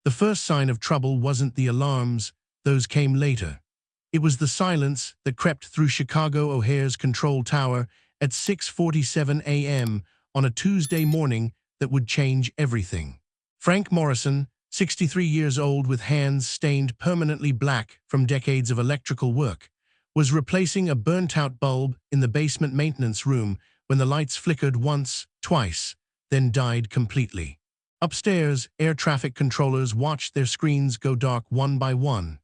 The first sign of trouble wasn't the alarms, those came later. It was the silence that crept through Chicago O'Hare's control tower at 6:47 a.m. on a Tuesday morning that would change everything. Frank Morrison, 63 years old with hands stained permanently black from decades of electrical work, was replacing a burnt-out bulb in the basement maintenance room when the lights flickered once, twice, then died completely. Upstairs, air traffic controllers watched their screens go dark one by one.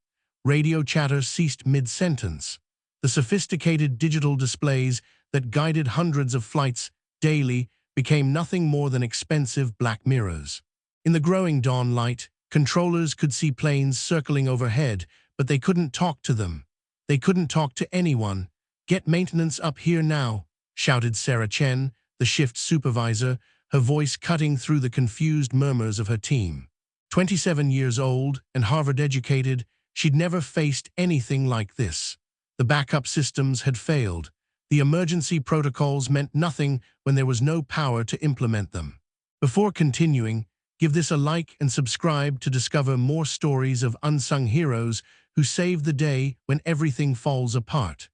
Radio chatter ceased mid-sentence. The sophisticated digital displays that guided hundreds of flights daily became nothing more than expensive black mirrors. In the growing dawn light, controllers could see planes circling overhead, but they couldn't talk to them. They couldn't talk to anyone. "Get maintenance up here now," shouted Sarah Chen, the shift supervisor, her voice cutting through the confused murmurs of her team. 27 years old and Harvard-educated, she'd never faced anything like this. The backup systems had failed. The emergency protocols meant nothing when there was no power to implement them. Before continuing, give this a like and subscribe to discover more stories of unsung heroes who save the day when everything falls apart.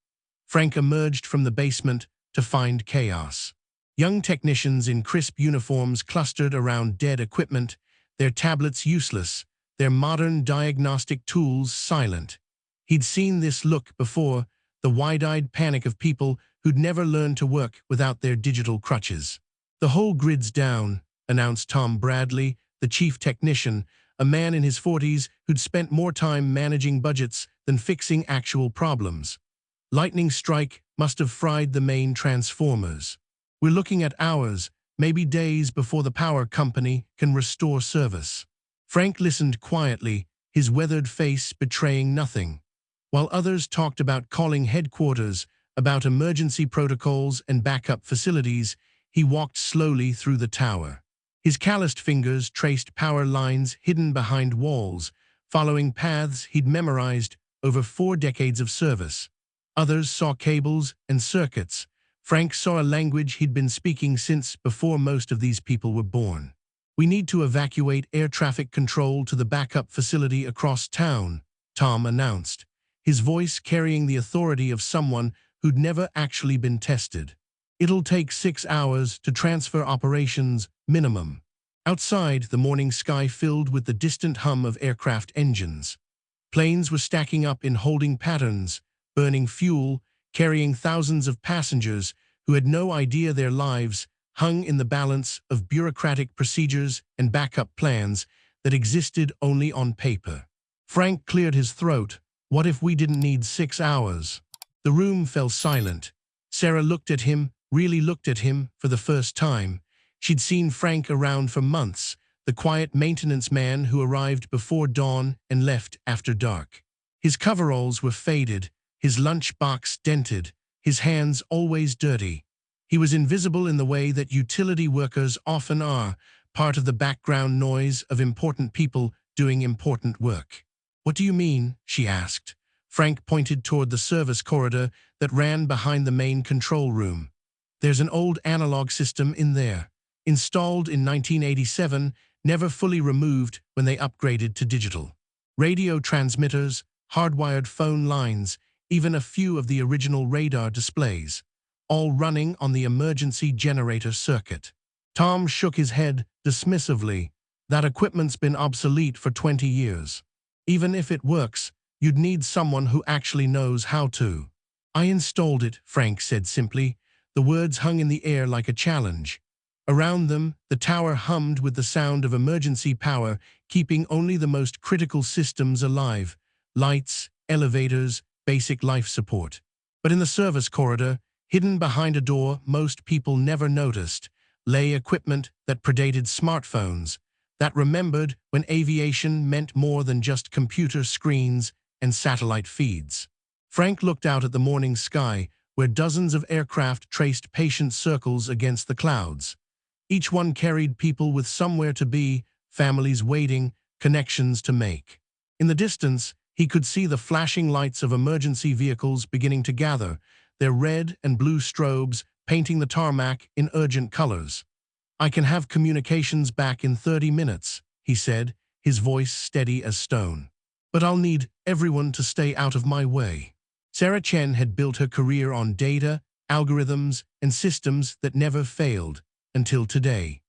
Frank emerged from the basement to find chaos. Young technicians in crisp uniforms clustered around dead equipment, their tablets useless, their modern diagnostic tools silent. He'd seen this look before, the wide-eyed panic of people who'd never learned to work without their digital crutches. "The whole grid's down," announced Tom Bradley, the chief technician, a man in his 40s who'd spent more time managing budgets than fixing actual problems. "Lightning strike must have fried the main transformers. We're looking at hours, maybe days before the power company can restore service." Frank listened quietly, his weathered face betraying nothing. While others talked about calling headquarters, about emergency protocols and backup facilities, he walked slowly through the tower. His calloused fingers traced power lines hidden behind walls, following paths he'd memorized over 4 decades of service. Others saw cables and circuits. Frank saw a language he'd been speaking since before most of these people were born. "We need to evacuate air traffic control to the backup facility across town," Tom announced, his voice carrying the authority of someone who'd never actually been tested. "It'll take 6 hours to transfer operations, minimum." Outside, the morning sky filled with the distant hum of aircraft engines. Planes were stacking up in holding patterns, burning fuel, carrying thousands of passengers who had no idea their lives hung in the balance of bureaucratic procedures and backup plans that existed only on paper. Frank cleared his throat. "What if we didn't need 6 hours? The room fell silent. Sarah looked at him, really looked at him, for the first time. She'd seen Frank around for months, the quiet maintenance man who arrived before dawn and left after dark. His coveralls were faded, his lunchbox dented, his hands always dirty. He was invisible in the way that utility workers often are, part of the background noise of important people doing important work. "What do you mean?" she asked. Frank pointed toward the service corridor that ran behind the main control room. "There's an old analog system in there, installed in 1987, never fully removed when they upgraded to digital. Radio transmitters, hardwired phone lines, even a few of the original radar displays, all running on the emergency generator circuit." Tom shook his head dismissively. "That equipment's been obsolete for 20 years. Even if it works, you'd need someone who actually knows how to." "I installed it," Frank said simply. The words hung in the air like a challenge. Around them, the tower hummed with the sound of emergency power, keeping only the most critical systems alive: lights, elevators, basic life support. But in the service corridor, hidden behind a door most people never noticed, lay equipment that predated smartphones, that remembered when aviation meant more than just computer screens and satellite feeds. Frank looked out at the morning sky, where dozens of aircraft traced patient circles against the clouds. Each one carried people with somewhere to be, families waiting, connections to make. In the distance, he could see the flashing lights of emergency vehicles beginning to gather, their red and blue strobes painting the tarmac in urgent colors. "I can have communications back in 30 minutes, he said, his voice steady as stone. But I'll need everyone to stay out of my way. Sarah Chen had built her career on data, algorithms, and systems that never failed, until today.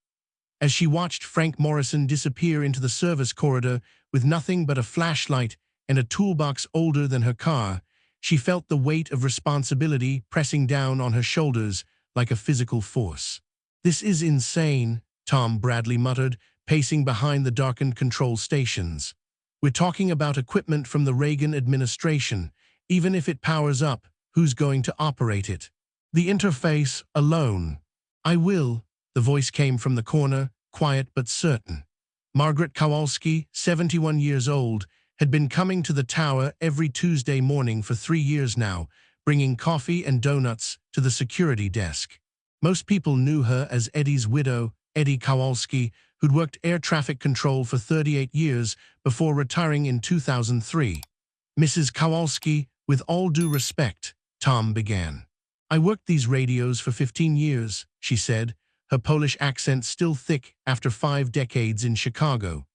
As she watched Frank Morrison disappear into the service corridor with nothing but a flashlight and a toolbox older than her car, she felt the weight of responsibility pressing down on her shoulders like a physical force. "This is insane," Tom Bradley muttered, pacing behind the darkened control stations. "We're talking about equipment from the Reagan administration. Even if it powers up, who's going to operate it? The interface alone." "I will," the voice came from the corner, quiet but certain. Margaret Kowalski, 71 years old, had been coming to the tower every Tuesday morning for 3 years now, bringing coffee and donuts to the security desk. Most people knew her as Eddie's widow, Eddie Kowalski, who'd worked air traffic control for 38 years before retiring in 2003. "Mrs. Kowalski, with all due respect," Tom began. "I worked these radios for 15 years, she said, her Polish accent still thick after 5 decades in Chicago.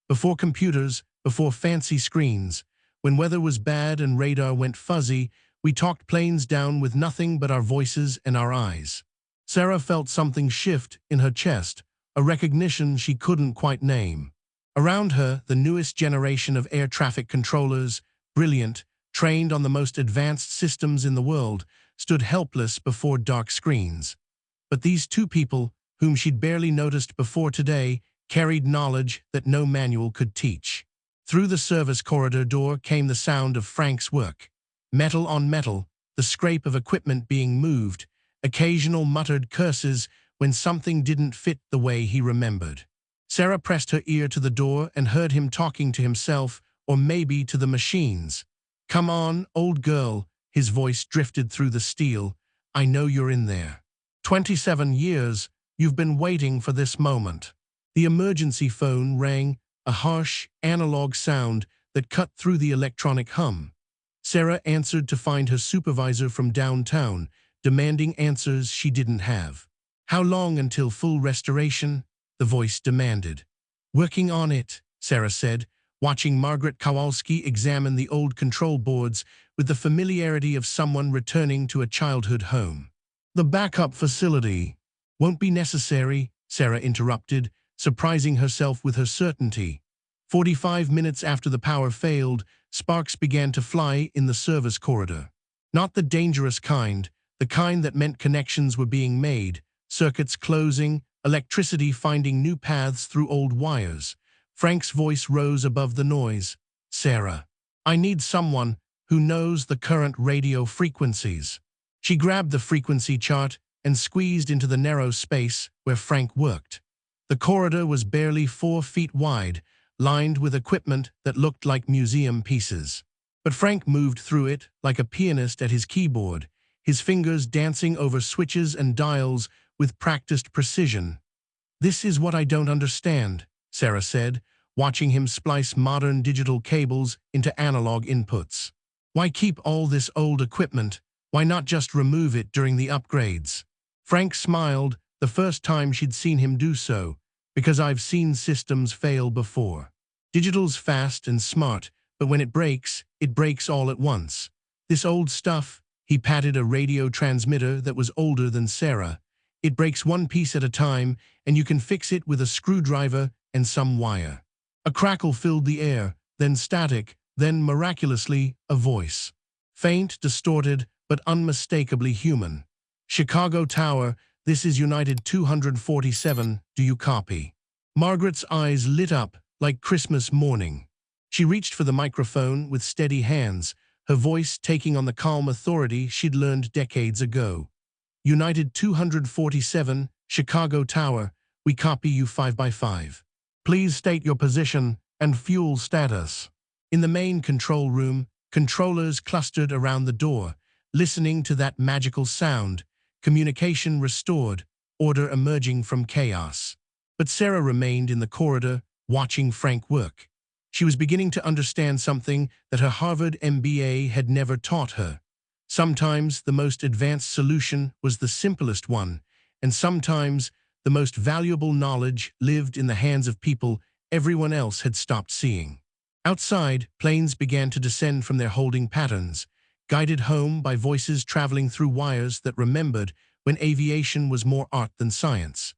"Before computers, before fancy screens, when weather was bad and radar went fuzzy, we talked planes down with nothing but our voices and our eyes." Sarah felt something shift in her chest, a recognition she couldn't quite name. Around her, the newest generation of air traffic controllers, brilliant, trained on the most advanced systems in the world, stood helpless before dark screens. But these two people, whom she'd barely noticed before today, carried knowledge that no manual could teach. Through the service corridor door came the sound of Frank's work. Metal on metal, the scrape of equipment being moved, occasional muttered curses when something didn't fit the way he remembered. Sarah pressed her ear to the door and heard him talking to himself, or maybe to the machines. "Come on, old girl," his voice drifted through the steel. "I know you're in there. 27 years, you've been waiting for this moment." The emergency phone rang, a harsh, analog sound that cut through the electronic hum. Sarah answered to find her supervisor from downtown, demanding answers she didn't have. "How long until full restoration?" the voice demanded. "Working on it," Sarah said, watching Margaret Kowalski examine the old control boards with the familiarity of someone returning to a childhood home. "The backup facility won't be necessary," Sarah interrupted, surprising herself with her certainty. 45 minutes after the power failed, sparks began to fly in the service corridor. Not the dangerous kind, the kind that meant connections were being made, circuits closing, electricity finding new paths through old wires. Frank's voice rose above the noise. "Sarah, I need someone who knows the current radio frequencies." She grabbed the frequency chart and squeezed into the narrow space where Frank worked. The corridor was barely 4 feet wide, lined with equipment that looked like museum pieces. But Frank moved through it like a pianist at his keyboard, his fingers dancing over switches and dials with practiced precision. "This is what I don't understand," Sarah said, watching him splice modern digital cables into analog inputs. "Why keep all this old equipment? Why not just remove it during the upgrades?" Frank smiled, the first time she'd seen him do so. "Because I've seen systems fail before. Digital's fast and smart, but when it breaks all at once. This old stuff," he patted a radio transmitter that was older than Sarah. "It breaks one piece at a time, and you can fix it with a screwdriver and some wire." A crackle filled the air, then static, then miraculously a voice. Faint, distorted, but unmistakably human. "Chicago Tower, this is United 247, do you copy?" Margaret's eyes lit up like Christmas morning. She reached for the microphone with steady hands, her voice taking on the calm authority she'd learned decades ago. "United 247, Chicago Tower, we copy you 5x5. Please state your position and fuel status." In the main control room, controllers clustered around the door, listening to that magical sound, communication restored, order emerging from chaos. But Sarah remained in the corridor, watching Frank work. She was beginning to understand something that her Harvard MBA had never taught her. Sometimes the most advanced solution was the simplest one, and sometimes the most valuable knowledge lived in the hands of people everyone else had stopped seeing. Outside, planes began to descend from their holding patterns, guided home by voices traveling through wires that remembered when aviation was more art than science.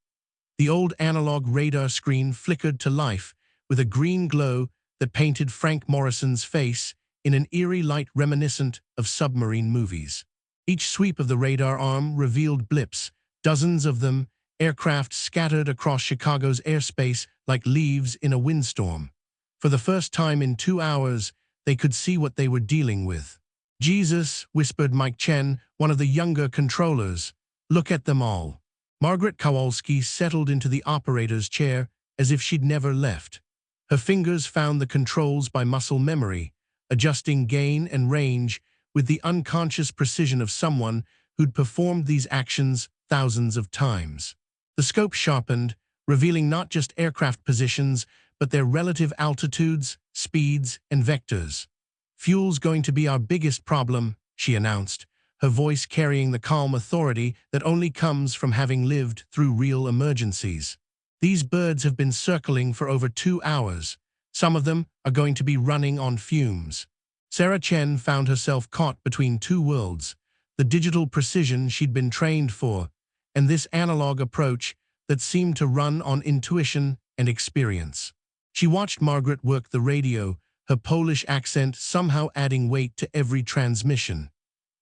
The old analog radar screen flickered to life with a green glow that painted Frank Morrison's face in an eerie light reminiscent of submarine movies. Each sweep of the radar arm revealed blips, dozens of them, aircraft scattered across Chicago's airspace like leaves in a windstorm. For the first time in 2 hours, they could see what they were dealing with. "Jesus," whispered Mike Chen, one of the younger controllers. "Look at them all." Margaret Kowalski settled into the operator's chair as if she'd never left. Her fingers found the controls by muscle memory, adjusting gain and range with the unconscious precision of someone who'd performed these actions thousands of times. The scope sharpened, revealing not just aircraft positions, but their relative altitudes, speeds, and vectors. "Fuel's going to be our biggest problem," she announced, her voice carrying the calm authority that only comes from having lived through real emergencies. "These birds have been circling for over 2 hours. Some of them are going to be running on fumes." Sarah Chen found herself caught between two worlds, the digital precision she'd been trained for, and this analog approach that seemed to run on intuition and experience. She watched Margaret work the radio, her Polish accent somehow adding weight to every transmission.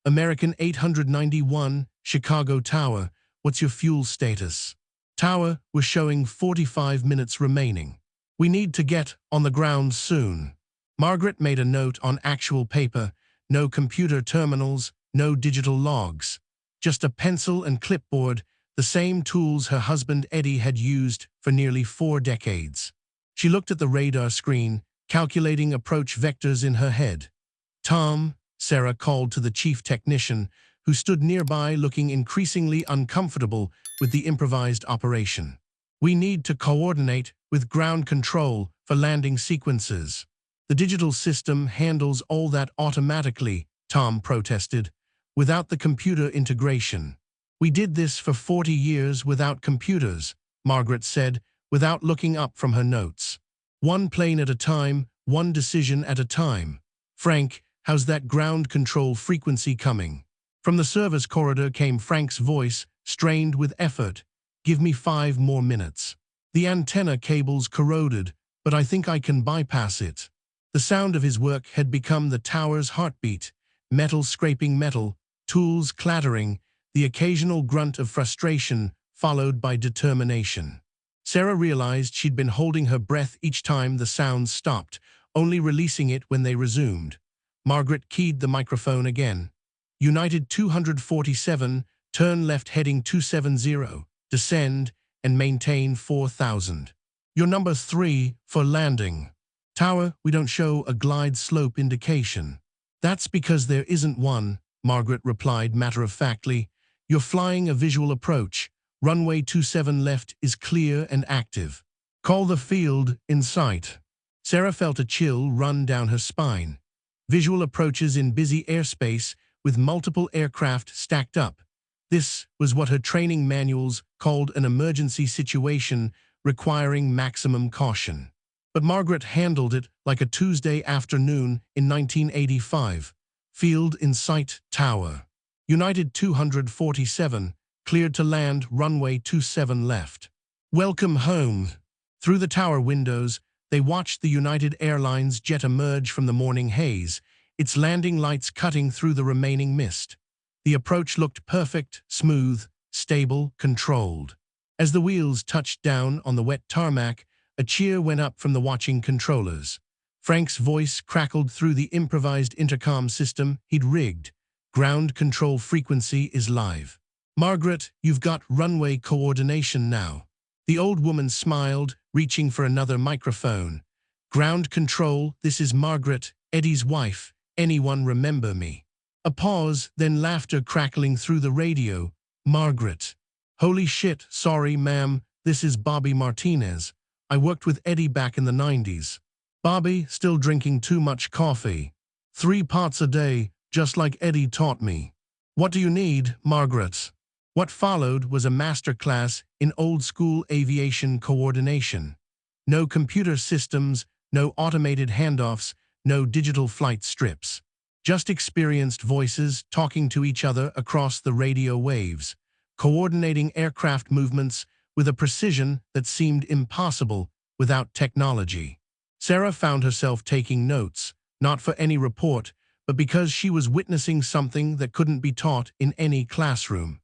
"American 891, Chicago Tower, what's your fuel status?" Tower was showing 45 minutes remaining. "We need to get on the ground soon." Margaret made a note on actual paper, no computer terminals, no digital logs. Just a pencil and clipboard, the same tools her husband Eddie had used for nearly 4 decades. She looked at the radar screen, calculating approach vectors in her head. "Tom," Sarah called to the chief technician, who stood nearby looking increasingly uncomfortable with the improvised operation. "We need to coordinate with ground control for landing sequences." "The digital system handles all that automatically," Tom protested, "without the computer integration." "We did this for 40 years without computers," Margaret said, without looking up from her notes. "One plane at a time, one decision at a time." "Frank, how's that ground control frequency coming?" From the service corridor came Frank's voice, strained with effort. "Give me 5 more minutes. The antenna cable's corroded, but I think I can bypass it." The sound of his work had become the tower's heartbeat, metal scraping metal, tools clattering, the occasional grunt of frustration followed by determination. Sarah realized she'd been holding her breath each time the sounds stopped, only releasing it when they resumed. Margaret keyed the microphone again. "United 247, turn left heading 270, descend and maintain 4000. You're number 3 for landing." "Tower, we don't show a glide slope indication." "That's because there isn't one," Margaret replied matter-of-factly. "You're flying a visual approach. Runway 27 left is clear and active. Call the field in sight." Sarah felt a chill run down her spine. Visual approaches in busy airspace with multiple aircraft stacked up. This was what her training manuals called an emergency situation requiring maximum caution. But Margaret handled it like a Tuesday afternoon in 1985. "Field in sight, tower. United 247, cleared to land, runway 27 left. Welcome home." Through the tower windows, they watched the United Airlines jet emerge from the morning haze, its landing lights cutting through the remaining mist. The approach looked perfect, smooth, stable, controlled. As the wheels touched down on the wet tarmac, a cheer went up from the watching controllers. Frank's voice crackled through the improvised intercom system he'd rigged. "Ground control frequency is live. Margaret, you've got runway coordination now." The old woman smiled, reaching for another microphone. "Ground control, this is Margaret, Eddie's wife. Anyone remember me?" A pause, then laughter crackling through the radio. "Margaret. Holy shit, sorry, ma'am, this is Bobby Martinez. I worked with Eddie back in the 90s. Bobby, still drinking too much coffee. 3 parts a day, just like Eddie taught me. What do you need, Margaret?" What followed was a masterclass in old-school aviation coordination. No computer systems, no automated handoffs, no digital flight strips. Just experienced voices talking to each other across the radio waves, coordinating aircraft movements with a precision that seemed impossible without technology. Sarah found herself taking notes, not for any report, but because she was witnessing something that couldn't be taught in any classroom.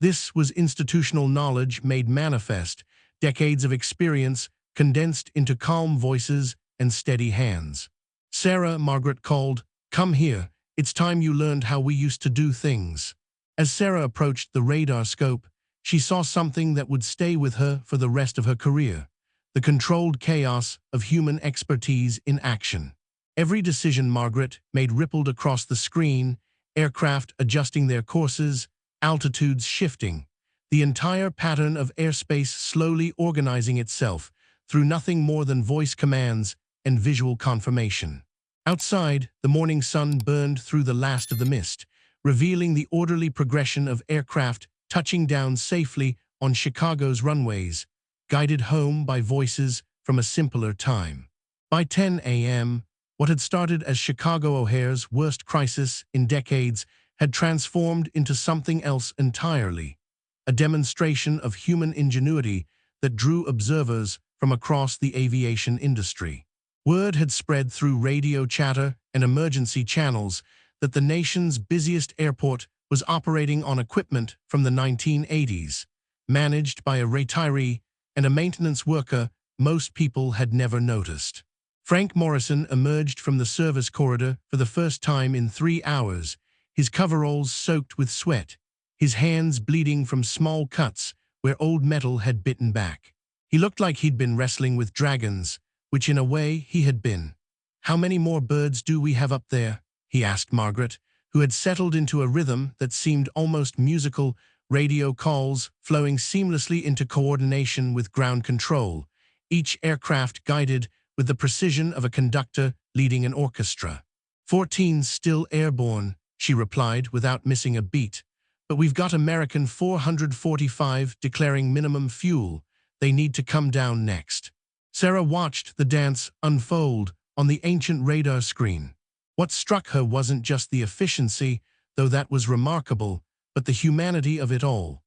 This was institutional knowledge made manifest, decades of experience condensed into calm voices and steady hands. Sarah, Margaret called, "Come here, it's time you learned how we used to do things." As Sarah approached the radar scope, she saw something that would stay with her for the rest of her career: the controlled chaos of human expertise in action. Every decision Margaret made rippled across the screen, aircraft adjusting their courses, altitudes shifting, the entire pattern of airspace slowly organizing itself through nothing more than voice commands and visual confirmation. Outside, the morning sun burned through the last of the mist, revealing the orderly progression of aircraft touching down safely on Chicago's runways, guided home by voices from a simpler time. By 10 a.m., what had started as Chicago O'Hare's worst crisis in decades had transformed into something else entirely, a demonstration of human ingenuity that drew observers from across the aviation industry. Word had spread through radio chatter and emergency channels that the nation's busiest airport was operating on equipment from the 1980s, managed by a retiree and a maintenance worker most people had never noticed. Frank Morrison emerged from the service corridor for the first time in 3 hours, his coveralls soaked with sweat, his hands bleeding from small cuts where old metal had bitten back. He looked like he'd been wrestling with dragons, which in a way he had been. "How many more birds do we have up there?" he asked Margaret, who had settled into a rhythm that seemed almost musical, radio calls flowing seamlessly into coordination with ground control, each aircraft guided with the precision of a conductor leading an orchestra. 14 still airborne," she replied without missing a beat. "But we've got American 445 declaring minimum fuel. They need to come down next." Sarah watched the dance unfold on the ancient radar screen. What struck her wasn't just the efficiency, though that was remarkable, but the humanity of it all.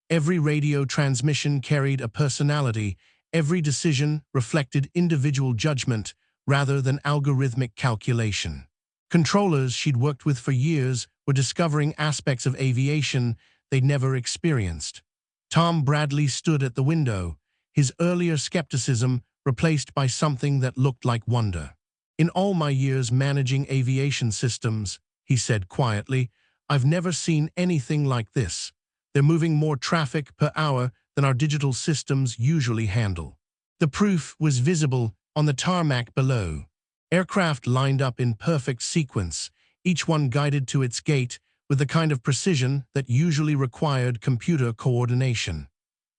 Every radio transmission carried a personality. Every decision reflected individual judgment rather than algorithmic calculation. Controllers she'd worked with for years were discovering aspects of aviation they'd never experienced. Tom Bradley stood at the window, his earlier skepticism replaced by something that looked like wonder. "In all my years managing aviation systems," he said quietly, "I've never seen anything like this. They're moving more traffic per hour than our digital systems usually handle." The proof was visible on the tarmac below. Aircraft lined up in perfect sequence, each one guided to its gate with the kind of precision that usually required computer coordination.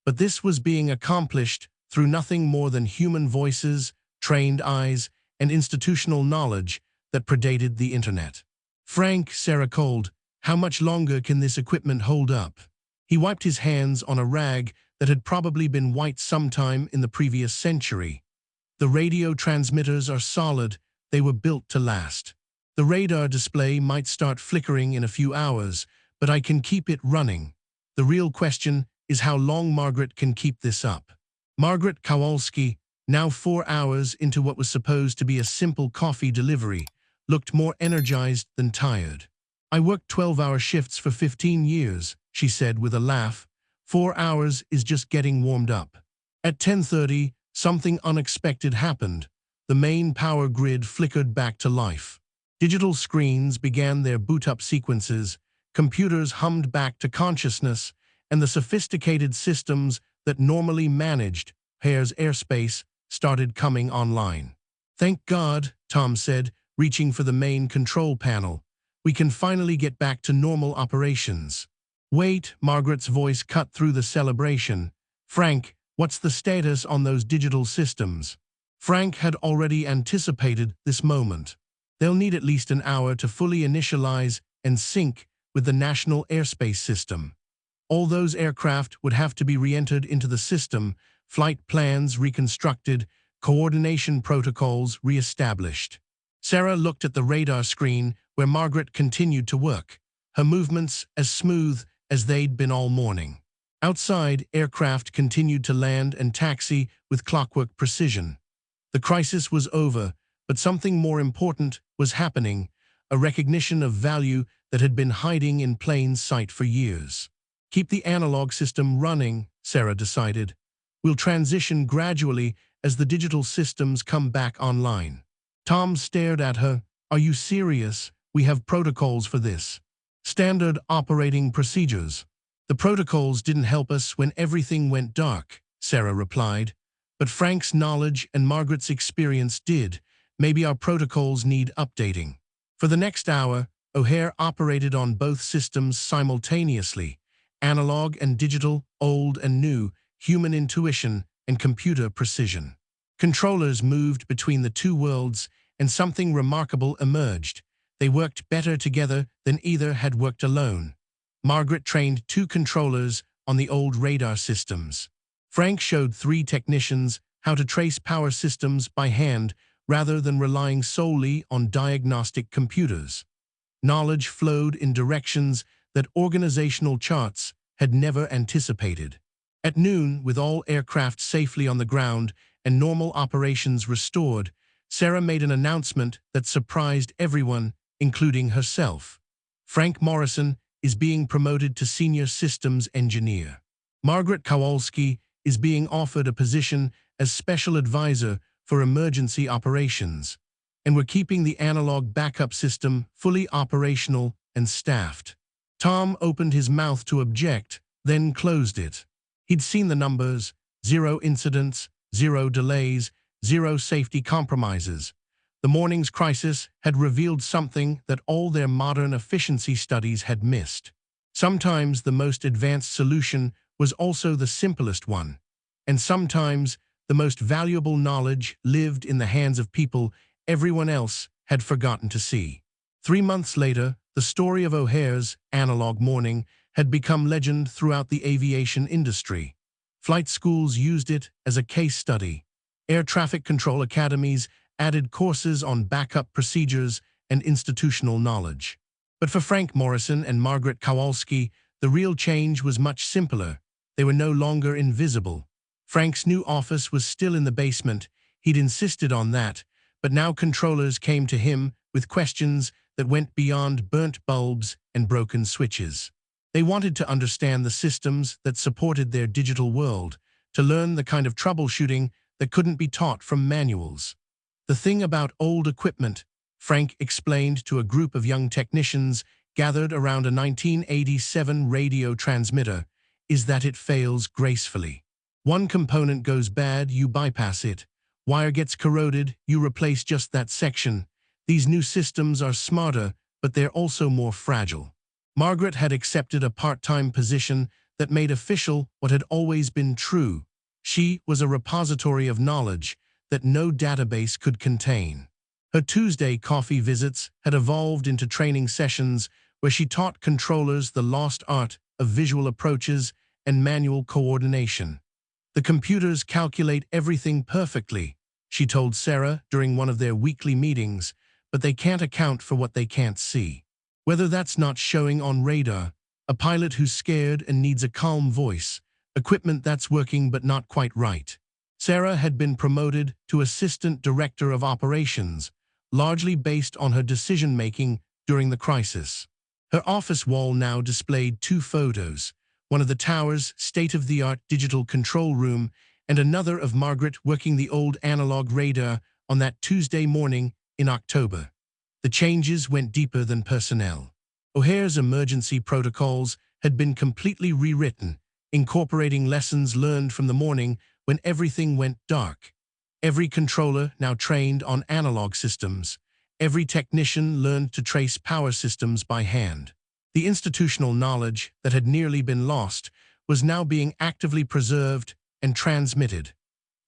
But this was being accomplished through nothing more than human voices, trained eyes, and institutional knowledge that predated the internet. "Frank," Sarah called, "how much longer can this equipment hold up?" He wiped his hands on a rag that had probably been white sometime in the previous century. "The radio transmitters are solid. They were built to last. The radar display might start flickering in a few hours, but I can keep it running. The real question is how long Margaret can keep this up." Margaret Kowalski, now 4 hours into what was supposed to be a simple coffee delivery, looked more energized than tired. "I worked 12-hour shifts for 15 years, she said with a laugh. 4 hours is just getting warmed up." At 10:30, something unexpected happened. The main power grid flickered back to life. Digital screens began their boot-up sequences, computers hummed back to consciousness, and the sophisticated systems that normally managed O'Hare's airspace started coming online. "Thank God," Tom said, reaching for the main control panel. "We can finally get back to normal operations." "Wait," Margaret's voice cut through the celebration. "Frank, what's the status on those digital systems?" Frank had already anticipated this moment. "They'll need at least an hour to fully initialize and sync with the National Airspace System. All those aircraft would have to be re-entered into the system, flight plans reconstructed, coordination protocols re-established. Sarah looked at the radar screen where Margaret continued to work, her movements as smooth as they'd been all morning. Outside, aircraft continued to land and taxi with clockwork precision. The crisis was over, but something more important was happening, a recognition of value that had been hiding in plain sight for years. Keep the analog system running, Sarah decided. We'll transition gradually as the digital systems come back online. Tom stared at her. Are you serious? We have protocols for this. Standard operating procedures. The protocols didn't help us when everything went dark, Sarah replied. But Frank's knowledge and Margaret's experience did. Maybe our protocols need updating. For the next hour, O'Hare operated on both systems simultaneously. Analog and digital, old and new, human intuition and computer precision. Controllers moved between the two worlds, and something remarkable emerged. They worked better together than either had worked alone. Margaret trained 2 controllers on the old radar systems. Frank showed 3 technicians how to trace power systems by hand rather than relying solely on diagnostic computers. Knowledge flowed in directions that organizational charts had never anticipated. At noon, with all aircraft safely on the ground and normal operations restored, Sarah made an announcement that surprised everyone, including herself. Frank Morrison is being promoted to Senior Systems Engineer. Margaret Kowalski is being offered a position as Special Advisor for Emergency Operations, and we're keeping the analog backup system fully operational and staffed. Tom opened his mouth to object, then closed it. He'd seen the numbers: 0 incidents, 0 delays, 0 safety compromises. The morning's crisis had revealed something that all their modern efficiency studies had missed. Sometimes the most advanced solution was also the simplest one, and sometimes the most valuable knowledge lived in the hands of people everyone else had forgotten to see. 3 months later, the story of O'Hare's analog morning had become legend throughout the aviation industry. Flight schools used it as a case study. Air traffic control academies added courses on backup procedures and institutional knowledge. But for Frank Morrison and Margaret Kowalski, the real change was much simpler. They were no longer invisible. Frank's new office was still in the basement. He'd insisted on that, but now controllers came to him with questions that went beyond burnt bulbs and broken switches. They wanted to understand the systems that supported their digital world, to learn the kind of troubleshooting that couldn't be taught from manuals. The thing about old equipment, Frank explained to a group of young technicians gathered around a 1987 radio transmitter, is that it fails gracefully. One component goes bad, you bypass it. Wire gets corroded, you replace just that section. These new systems are smarter, but they're also more fragile. Margaret had accepted a part-time position that made official what had always been true. She was a repository of knowledge that no database could contain. Her Tuesday coffee visits had evolved into training sessions where she taught controllers the lost art of visual approaches and manual coordination. The computers calculate everything perfectly, she told Sarah during one of their weekly meetings, but they can't account for what they can't see. Whether that's not showing on radar, a pilot who's scared and needs a calm voice, equipment that's working but not quite right. Sarah had been promoted to Assistant Director of Operations, largely based on her decision-making during the crisis. Her office wall now displayed 2 photos, one of the tower's state-of-the-art digital control room and another of Margaret working the old analog radar on that Tuesday morning in October. The changes went deeper than personnel. O'Hare's emergency protocols had been completely rewritten, incorporating lessons learned from the morning when everything went dark. Every controller now trained on analog systems. Every technician learned to trace power systems by hand. The institutional knowledge that had nearly been lost was now being actively preserved and transmitted.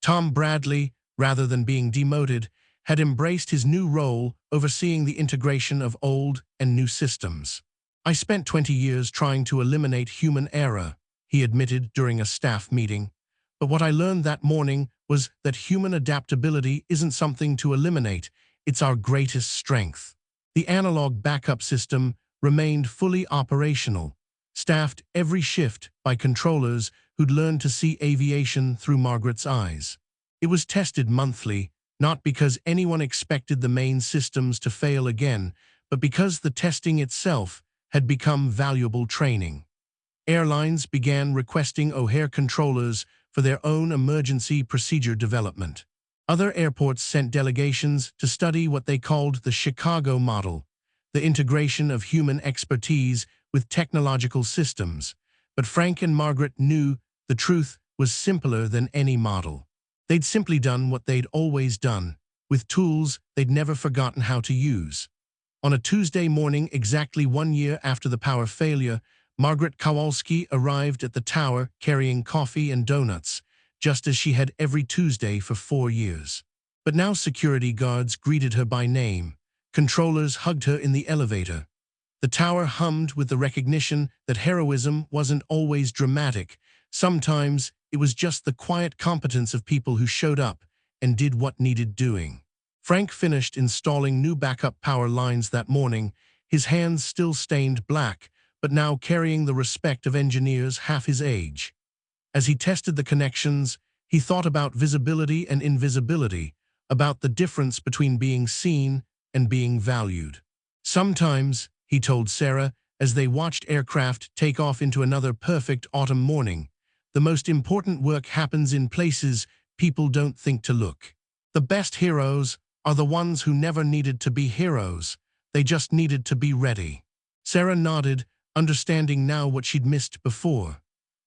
Tom Bradley, rather than being demoted, had embraced his new role overseeing the integration of old and new systems. I spent 20 years trying to eliminate human error, he admitted during a staff meeting, but what I learned that morning was that human adaptability isn't something to eliminate, it's our greatest strength. The analog backup system remained fully operational, staffed every shift by controllers who'd learned to see aviation through Margaret's eyes. It was tested monthly, not because anyone expected the main systems to fail again, but because the testing itself had become valuable training. Airlines began requesting O'Hare controllers for their own emergency procedure development. Other airports sent delegations to study what they called the Chicago model, the integration of human expertise with technological systems. But Frank and Margaret knew the truth was simpler than any model. They'd simply done what they'd always done, with tools they'd never forgotten how to use. On a Tuesday morning, exactly 1 year after the power failure, Margaret Kowalski arrived at the tower carrying coffee and donuts, just as she had every Tuesday for 4 years. But now security guards greeted her by name. Controllers hugged her in the elevator. The tower hummed with the recognition that heroism wasn't always dramatic. Sometimes it was just the quiet competence of people who showed up and did what needed doing. Frank finished installing new backup power lines that morning, his hands still stained black, but now carrying the respect of engineers half his age. As he tested the connections, he thought about visibility and invisibility, about the difference between being seen and being valued. Sometimes, he told Sarah, as they watched aircraft take off into another perfect autumn morning, the most important work happens in places people don't think to look. The best heroes are the ones who never needed to be heroes, they just needed to be ready. Sarah nodded, understanding now what she'd missed before.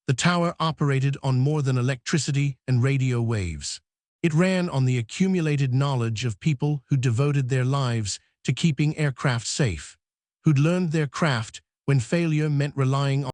The tower operated on more than electricity and radio waves. It ran on the accumulated knowledge of people who devoted their lives to keeping aircraft safe, who'd learned their craft when failure meant relying on